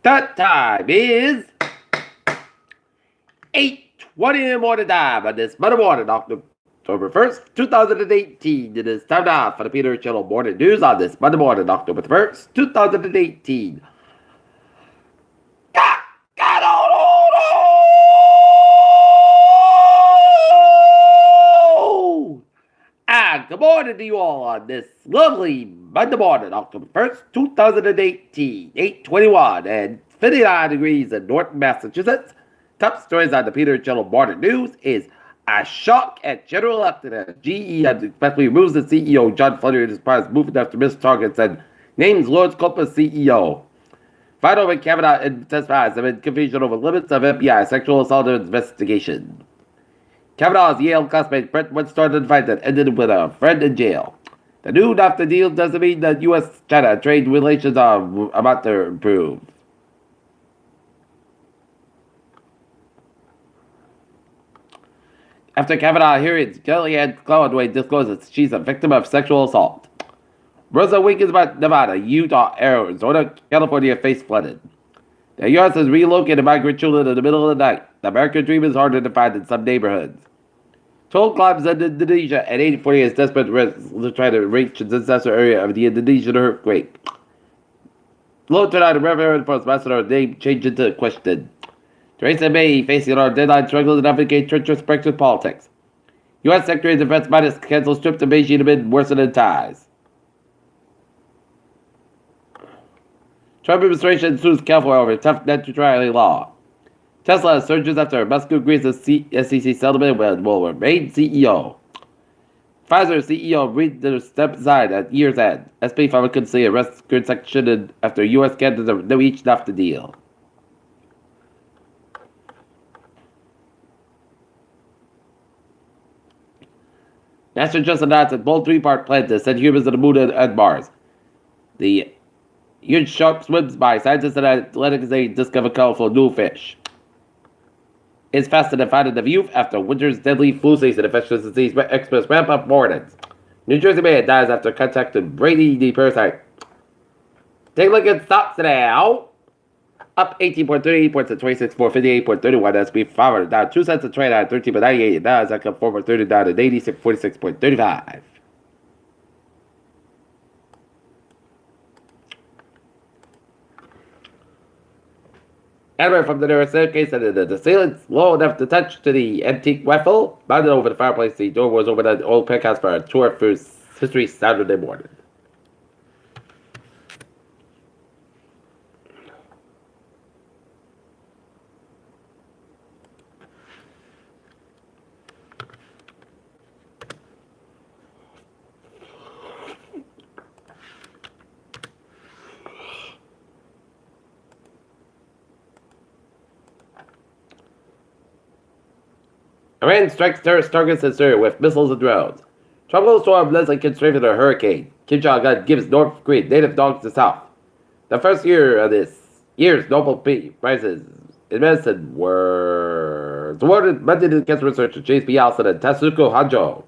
That time is 8:20 in the morning time on this Monday morning, October 1st, 2018. It is time now for the Peter Channel Morning News on this Monday morning, October 1st, 2018. And good morning to you all on this lovely Monday morning, October 1st, 2018, 8:21 and 59 degrees in Norton, Massachusetts. Top stories on the Peter Channel Morning News is a shock at General Electric as GE unexpectedly removes the CEO, John Flutter, in his prize movement after missed targets and names Lawrence Culpa CEO. Finally, Kavanaugh testifies amid confusion over limits of FBI sexual assault investigation. Kavanaugh's Yale classmate Brett once started a fight that ended with a friend in jail. The new NAFTA deal doesn't mean that U.S.-China trade relations are about to improve. After Kavanaugh hearings, Kellyanne Conway discloses she's a victim of sexual assault. Rosa Wiggins, Nevada, Utah, Arizona, California face flooded. The U.S. has relocated migrant children in the middle of the night. The American dream is harder to find in some neighborhoods. Toll climbs in Indonesia at 8:40 as desperate to try to reach the disaster area of the Indonesian earthquake. Low turnout referendum for ambassador name changed into question. Theresa May facing our deadline struggles to navigate treacherous Brexit politics. U.S. Secretary of Defense Mattis cancels trip to Beijing amid worsening ties. Trump administration sues California over tough net neutrality law. Tesla surges after Musk agrees the SEC settlement will remain CEO. Pfizer CEO read their step aside at year's end. SP Pharma could see a record section after U.S. candidates no each NAFTA deal. NASA just announced a bold three-part plan to send humans to the moon and Mars. The huge shark swims by. Scientists and athletics discover colorful new fish. It's faster than finding the view after winter's deadly flu season. Infectious disease experts ramp up warnings. New Jersey man dies after contacting Brady the parasite. Take a look at stocks now. Up 18.38 points at 26,458.31. SP 500 down 2 cents at trade at 13.98. Nasdaq up 4.30 down at 86.46.35. Anywhere from the nearest staircase and the ceiling's low enough to touch to the antique waffle. Mounted over the fireplace, the door was open at the old penthouse for a tour through history Saturday morning. Iran strikes terrorist targets in Syria with missiles and drones. Tropical storm Leslie can strengthen a hurricane. Kim Jong-un gives North Korea native dogs the South. The first year of this year's Nobel Prizes in medicine were awarded Monday to cancer researcher James B. Allison and Tatsuko Hanjo.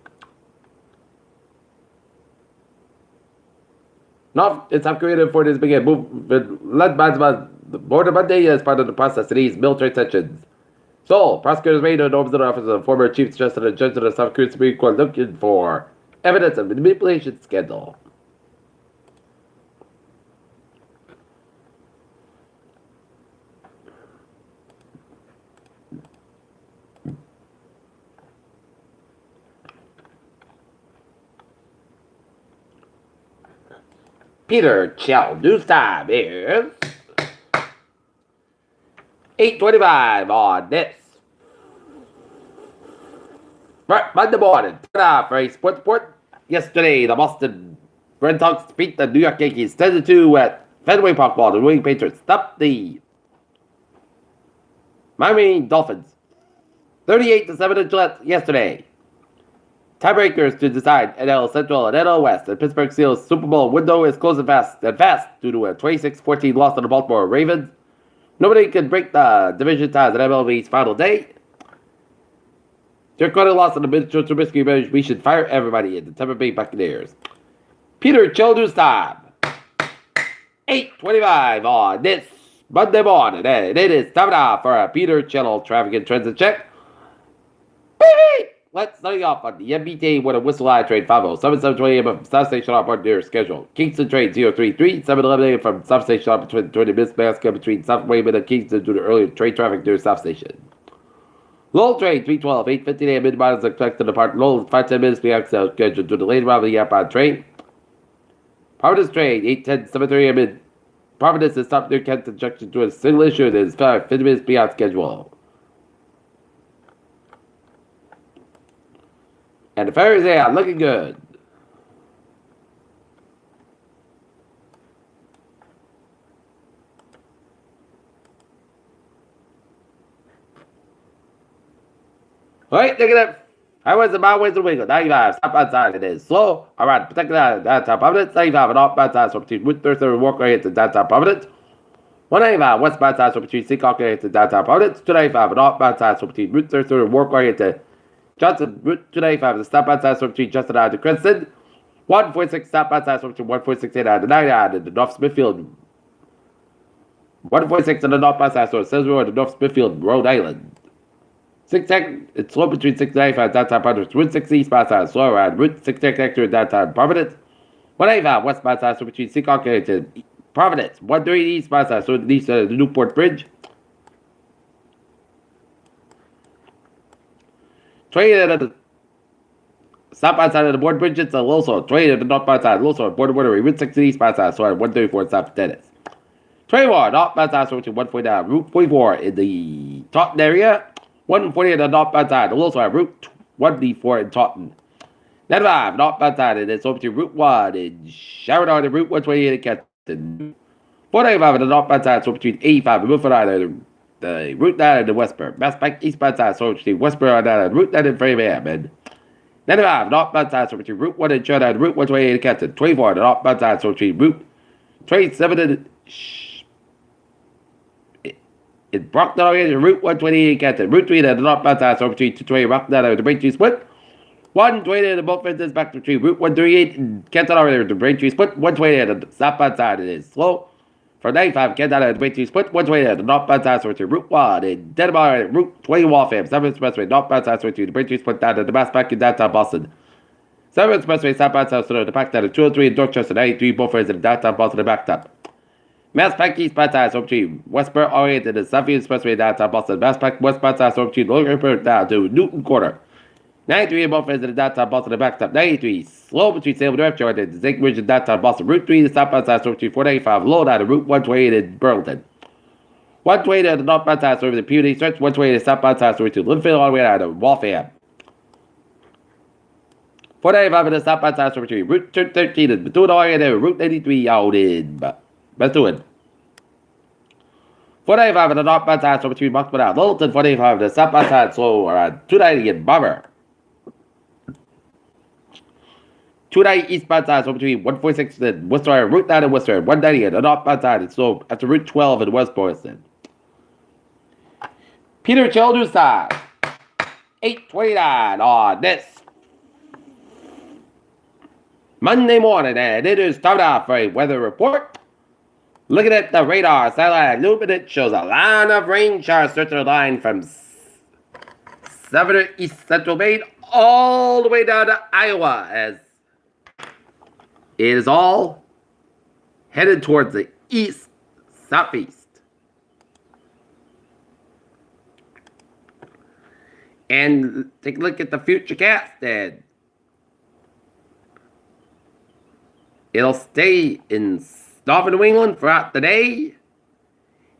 North and South Korea forces began movement led by the border Monday as part of the process to ease military tensions. Seoul, prosecutors made an officer of the former chief justice and judge of the South Korean Supreme Court looking for evidence of manipulation scandal. Peter Chell news time is 8:25 on this Monday morning. For a sports report, yesterday the Boston Red Sox beat the New York Yankees 10-2 at Fenway Park while the New England Patriots stopped the Miami Dolphins 38-7 yesterday. Tiebreakers to decide NL Central and NL West. The Pittsburgh Steelers Super Bowl window is closing fast due to a 26-14 loss to the Baltimore Ravens. Nobody can break the division ties at MLB's final day. Their quarter loss in the Mitchell Trubisky managed. We should fire everybody in the Tampa Bay Buccaneers. Peter Childers time. 8:25 on this Monday morning, and it is time now for a Peter Channel traffic and transit check. Baby! Let's start off on the MBT with a whistle eye train 507 a.m. from South Station on board near schedule. Kingston train 033, 711 a.m. from South Station on between 20 minutes basket between South Wayman and Kingston due to earlier train traffic near South Station. Lowell train 312, 8:15 a.m. mid-miles expected to depart Lowell 5-10 minutes beyond schedule due to the late arrival of the outbound train. Providence train 8:10, 7:30 a.m. in Providence is stopped near Kenton Junction to a single issue that is 50 minutes beyond schedule. And the ferries are looking good. Alright, look at that. Highways and byways and Wiggins. 95, stop outside. It is slow. Alright, protect that downtown Providence. 95, and off outside, so between Wood Thursday and Walker here to downtown Providence. 195, westbound side, so between Seacock here to downtown Providence. 295, and off side, so between Wood Thursday and Walker here to Johnson. Route 295, and stop outside, so between Justin and Crescent. 146, stop outside, so between 146 and 99 in the North Smithfield. 146 on the north side, so it says we're in the North Smithfield, Rhode Island. 6 it's slow between 695 downtown Providence. Route 6 eastbound side, slow around. Route 6 extra downtown Providence. 185 westbound side, so between Seacock and Providence. 130 eastbound side, so east of the Newport Bridge. 20 at the southbound side of the board bridge, it's a Loso. 20 at the northbound side, Loso, border waterway. Route 6 eastbound side, so at 134 south Dennis. 21 northbound side, so between 149. Route 44 in the Taunton area. 140 at the northbound side, also at Route 1D4 in Taunton. 95 northbound side, and it's over to Route 1 in Sheridan and Route 128 in Kenton. 495 at the northbound side, so between 85 and Milford Island, the Route 9 and the Westburn. Mass Pike eastbound side, so between Westburn and Route 9 in Framingham. And 95 northbound side, so between Route 1 in Sheridan and Route 128 in Kenton. 24 at the northbound side, so between Route 27 and in Brockton, Route 128 in Kenton. Route 3 at the northbound side, so between 220 Rockton and the Braintree Split. 120 at the both fences back between Route 138 and Kenton and the Braintree Split. 120 at the southbound side, it is slow. For 95, Kenton and the Braintree Split. 120 at the northbound side, so between Route 1 in Denmark and Route 20 Waltham. 7 Expressway, northbound side, so between the Braintree Split down to the Mass Pike in downtown Boston. 7 Expressway, southbound side, so the back down to 203 in Dorchester. 93 both ends in downtown Boston and backed up. Mass Pike eastbound side, so between Westboro Orient and the Southfield Expressway downtown Boston. Mass Pike westbound side, so between Logan down to Newton Quarter. 93 in both ends of the downtown Boston and backed up. 93 slow between Salem North Shore and the Zink Ridge and downtown Boston. Route 3 the southbound side, so between 495 low down to Route 128 in Burlington. 120 at the northbound side, so over the Puny Stretch. 120 at the southbound side, so between Linfield all the way down to Waltham. 495 at the southbound side, so between Route 13 and Bethune all the way there. Route 93 out in Bethune. 495 at the northbound side, so between Buckman and Littleton. 495 at the southbound side, so around 290 in Bummer. 290 eastbound side, so between 146 and Worcester, Route 9 and Worcester. 190 at the northbound side, and so after Route 12 in West Boylston. Peter Childers side, 8:29 on this Monday morning, and it is time now for a weather report. Looking at the radar, satellite illuminate shows a line of rain showers stretching a line from southern east central Maine all the way down to Iowa, as it is all headed towards the east southeast. And take a look at the futurecast, and it'll stay in northern New England throughout the day,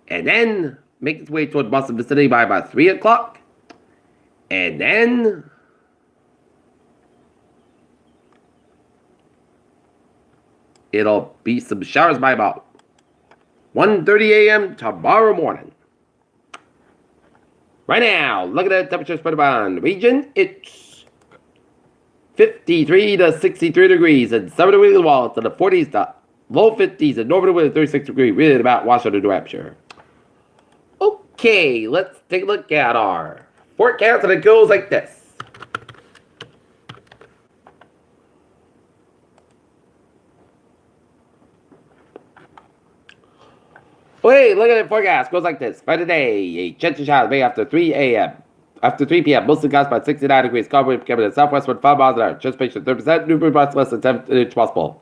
and then make its way toward Boston vicinity by about 3 o'clock, and then it'll be some showers by about 1:30 a.m. tomorrow morning. Right now, look at the temperature spread around the region. It's 53 to 63 degrees in southern New England, to the 40s to low 50s in northern New England, 36 degrees, really about Washington, New Hampshire. Okay, let's take a look at our forecast, and it goes like this. Wait, look at the forecast. Goes like this. For today, a chance of showers may after 3 a.m. After 3 p.m., mostly clouds by 69 degrees. Cloud wind becoming a southwest wind 5 miles an hour. Precipitation 30%. New breeze less than 10 inches possible.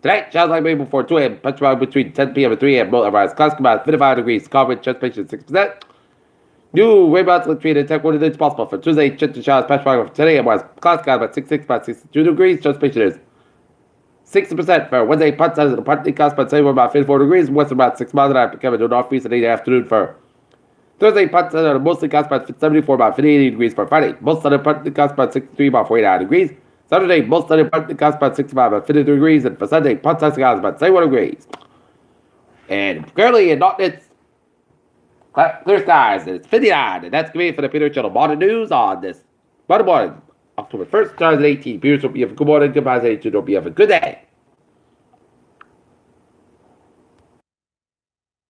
Tonight, showers likely before 2 a.m. Punch between 10 p.m. and 3 a.m. Both rise. Clouds come out 55 degrees. Cloud wind precipitation 6%. New rainbows with 3 to 10 1 inches possible. For Tuesday, chance of showers patch from 10 a.m. Wise. Clouds come out 66 by 62 degrees. Precipitation is 60% for Wednesday, punt size of the punt cost by say about 54 degrees, west about 6 miles an hour, becoming to northeast in the afternoon for Thursday, punt size of the mostly cost by 74 about 58 degrees for Friday, most southern punt cost by 63 about 49 degrees. Saturday, most southern punt cost by 65 about 52 degrees, and for Sunday, punt size cost about 71 degrees. And currently in Norton, it's clear skies, and it's 59, and that's going to be for the Peter Channel Morning News on this Monday morning, October 1st, 2018. Peter, hope you have a good morning, goodbye, and hope you have a good day.